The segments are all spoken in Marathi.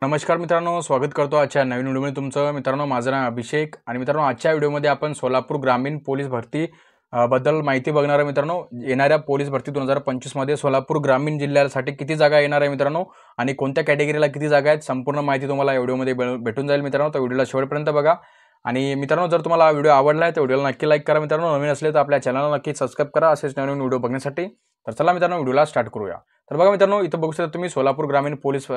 नमस्कार मित्रांनो, स्वागत करतो आजच्या नवीन व्हिडिओमध्ये तुमचं। मित्रांनो, माझं नाव अभिषेक आणि मित्रांनो, आजच्या व्हिडिओमध्ये आपण सोलापूर ग्रामीण पोलीस भरती बद्दल माहिती बघणार आहे। मित्रांनो, येणाऱ्या पोलीस भरती 2025 मध्ये सोलापूर ग्रामीण जिल्ह्यासाठी किती जागा येणार आहे मित्रांनो, आणि कोणत्या कॅटेगरीला किती जागा आहेत, संपूर्ण माहिती तुम्हाला या व्हिडिओमध्ये भेटून जाईल मित्रांनो। तर व्हिडिओला शेवटपर्यंत बघा। आणि मित्रांनो, जर तुम्हाला हा व्हिडिओ आवडला आहे तर व्हिडिओला नक्की लाईक करा मित्रांनो। नवीन असले तर आपल्या चॅनलला नक्की सबस्क्राइब करा असेच नवीन व्हिडिओ बघण्यासाठी। तर चला मित्रांनो, व्हिडिओला स्टार्ट करूया। तर बघा मित्रांनो, इथं बघू शकता तुम्ही सोलापूर ग्रामीण पोलीस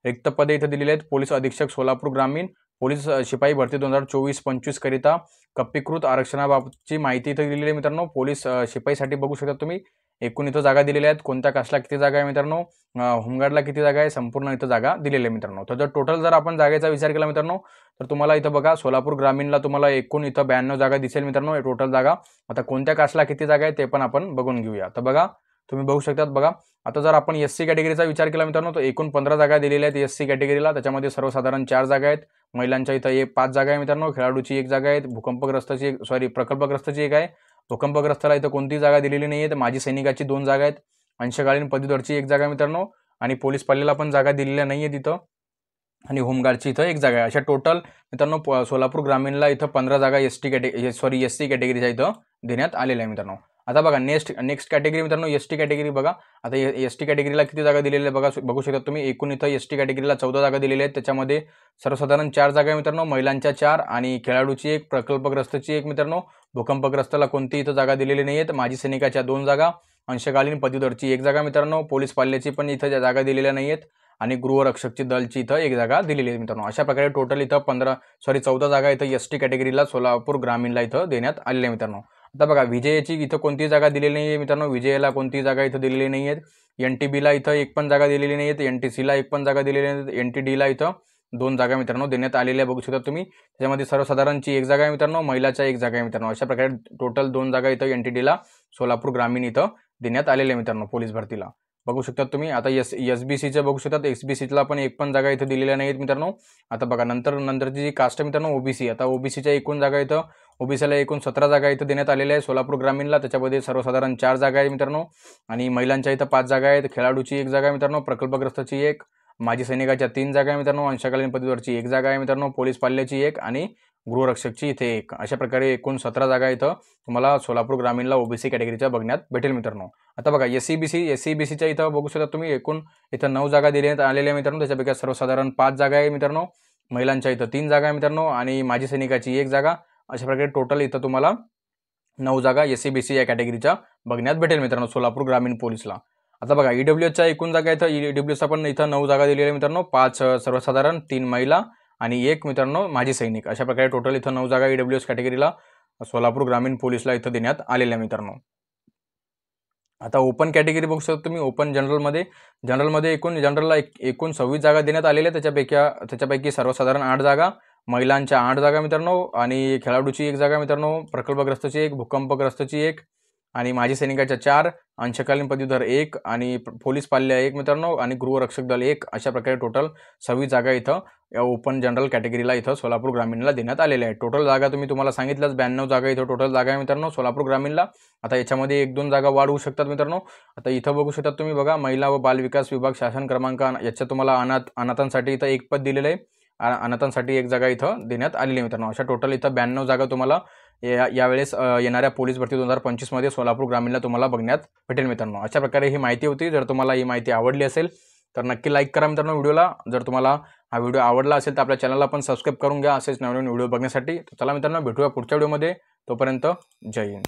रिक्त पदे इथे दिलेले आहेत। पोलीस अधीक्षक सोलापूर ग्रामीण, पोलीस शिपाई भरती 2024-25 करिता कप्पीकृत आरक्षणाबाबतची माहिती इथे दिलेली आहे मित्रांनो। पोलीस शिपाईसाठी बघू शकता तुम्ही एकूण इथं जागा दिलेल्या आहेत। कोणत्या कास्टला किती जागा आहे मित्रांनो, होमगार्डला किती जागा आहे, संपूर्ण इथं जागा दिलेल्या आहे मित्रांनो। तर टोटल जर आपण जागेचा विचार केला मित्रांनो, तर तुम्हाला इथं बघा सोलापूर ग्रामीणला तुम्हाला एकूण इथं 92 जागा दिसेल मित्रांनो, टोटल जागा। आता कोणत्या कास्टला किती जागा आहे ते पण आपण बघून घेऊया। तर बघा तुम्ही बघू शकतात। बघा आता जर आपण एससी कॅटेगरीचा विचार केला मित्रांनो, तर एकूण 15 जागा दिलेल्या आहेत एससी कॅटेगरीला। त्याच्यामध्ये सर्वसाधारण 4 जागा आहेत, महिलांच्या इथं 5 जागा आहे मित्रांनो, खेळाडूची 1 जागा आहे, भूकंपग्रस्ताची प्रकल्पग्रस्ताची 1 आहे, भूकंपग्रस्ताला इथं कोणतीही जागा दिलेली नाही आहे, माजी सैनिकाची 2 जागा आहेत, अंशकालीन पदवीधरची 1 जागा मित्रांनो, आणि पोलीस पाल्याला पण जागा दिलेल्या नाही आहे तिथं, आणि होमगार्डची इथं 1 जागा आहे। अशा टोटल मित्रांनो सोलापूर ग्रामीणला इथं 15 जागा एससी कॅटेगरीच्या इथं देण्यात आलेल्या आहे मित्रांनो। आता बघा नेक्स्ट कॅटेगरी मित्रांनो, एसटी कॅटेगरी बघा। आता एसटी कॅटेगरीला किती जागा दिलेल्या आहे बघा, बघू शकता तुम्ही। एकूण इथं एसटी कॅटेगरीला 14 जागा दिलेल्या आहेत। त्याच्यामध्ये सर्वसाधारण 4 जागा आहे मित्रांनो, महिलांच्या 4, आणि खेळाडूची 1, प्रकल्पग्रस्ताची 1 मित्रांनो, भूकंपग्रस्ताला कोणती इथं जागा दिलेली नाही आहेत, माजी सैनिकाच्या 2 जागा, अंशकालीन पदवीधरची 1 जागा मित्रांनो, पोलीस पाल्याची पण इथं जागा दिलेल्या नाही आहेत, आणि गृहरक्षकची दलची इथं 1 जागा दिलेली आहे मित्रांनो। अशा प्रकारे टोटल इथं 14 जागा इथं एसटी कॅटेगरीला सोलापूर ग्रामीणला इथं देण्यात आलेल्या आहे मित्रांनो। आता बघा विजयाची इथं कोणती जागा दिलेली नाही आहे मित्रांनो, विजयाला कोणती जागा इथं दिलेली नाही आहेत, एनटीबीला इथं 1 पण जागा दिलेली नाही आहेत, एनटीसीला 1 पण जागा दिलेली नाही आहेत, एनटीडीला इथं 2 जागा मित्रांनो देण्यात आलेल्या बघू शकता तुम्ही। त्याच्यामध्ये सर्वसाधारणची 1 जागा आहे मित्रांनो, महिलाच्या 1 जागा आहे मित्रांनो। अशा प्रकारे टोटल 2 जागा इथं एनटीडीला सोलापूर ग्रामीण इथं देण्यात आलेल्या मित्रांनो पोलीस भरतीला बघू शकता तुम्ही। आता एसबीसीचं बघू शकतात, एसबीसीला पण 1 पण जागा इथं दिलेल्या नाहीत मित्रांनो। आता बघा नंतरची जी कास्ट मित्रांनो ओबीसी, आता ओबीसीच्या एकूण जागा इथं ओबीसीला एकूण 17 जागा इथं देण्यात आलेल्या आहे सोलापूर ग्रामीणला। त्याच्यामध्ये सर्वसाधारण 4 जागा आहे मित्रांनो, आणि महिलांच्या इथं 5 जागा आहेत, खेळाडूची 1 जागा आहे मित्रांनो, प्रकल्पग्रस्ताची 1, माजी सैनिकाच्या 3 जागा आहे मित्रांनो, अंशकालीन पदवीधरची 1 जागा आहे मित्रांनो, पोलीस पाल्याची 1, आणि गृहरक्षकची इथे 1। अशा प्रकारे एकूण 17 जागा इथं तुम्हाला सोलापूर ग्रामीणला ओबीसी कॅटेगरीच्या बघण्यात भेटेल मित्रांनो। आता बघा एससीबीसीच्या इथं बघू शकता तुम्ही, एकूण इथं 9 जागा देण्यात आलेल्या मित्रांनो। त्याच्यापैकी सर्वसाधारण 5 जागा आहे मित्रांनो, महिलांच्या इथं 3 जागा आहे मित्रांनो, आणि माजी सैनिकाची 1 जागा। अशा प्रकारे टोटल इथं तुम्हाला 9 जागा एससीबीसी या कॅटेगरीच्या बघण्यात भेटेल मित्रांनो सोलापूर ग्रामीण पोलीसला। आता बघा ईडब्ल्यूएसच्या एकूण जागा इथं ईडब्ल्यूएसचा पण इथं 9 जागा दिलेल्या आहे मित्रांनो, 5 सर्वसाधारण, 3 महिला, आणि 1 मित्रांनो माजी सैनिक। अशा प्रकारे टोटल इथं 9 जागा ईडब्ल्यूएस कॅटेगरीला सोलापूर ग्रामीण पोलीसला इथं देण्यात आलेल्या मित्रांनो। आता ओपन कॅटेगरी बघू शकता तुम्ही, ओपन जनरलमध्ये जनरलला एकूण 26 जागा देण्यात आलेल्या आहेत। त्याच्यापैकी सर्वसाधारण 8 जागा, महिलांच्या 8 जागा मित्रांनो, आणि खेळाडूची 1 जागा मित्रांनो, प्रकल्पग्रस्ताची 1, भूकंपग्रस्ताची 1, आणि माजी सैनिकाच्या 4, अंशकालीन पदवीधर 1, आणि पोलीस पाल्या 1 मित्रांनो, आणि गृहरक्षक दल 1। अशा प्रकारे टोटल 26 जागा इथं या ओपन जनरल कॅटेगरीला इथं सोलापूर ग्रामीणला देण्यात आलेल्या आहेत। टोटल जागा तुम्हाला सांगितलंच 92 जागा इथं टोटल जागा आहे मित्रांनो सोलापूर ग्रामीणला। आता याच्यामध्ये 1-2 जागा वाढवू शकतात मित्रांनो। आता इथं बघू शकतात तुम्ही, बघा महिला व बाल विकास विभाग शासन क्रमांक याच्यात तुम्हाला अनाथांसाठी इथं 1 पद दिलेलं आहे, अनाथांसाठी 1 जागा इथं देण्यात आलेली आहे मित्रांनो। अशा टोटल इथं 92 जागा तुम्हाला यावेळेस येणाऱ्या पोलीस भरती 2025 मध्ये सोलापूर ग्रामीणला तुम्हाला बघण्यात भेटेल मित्रांनो। अशा प्रकारे ही माहिती होती। जर तुम्हाला ही माहिती आवडली असेल तर नक्की लाईक करा मित्रांनो व्हिडिओला। जर तुम्हाला हा व्हिडिओ आवडला असेल तर आपल्या चॅनलला पण सबस्क्राइब करून घ्या असेच नवीन व्हिडिओ बघण्यासाठी। तर चला मित्रांनो, भेटूया पुढच्या व्हिडिओमध्ये, तोपर्यंत जय हिंद।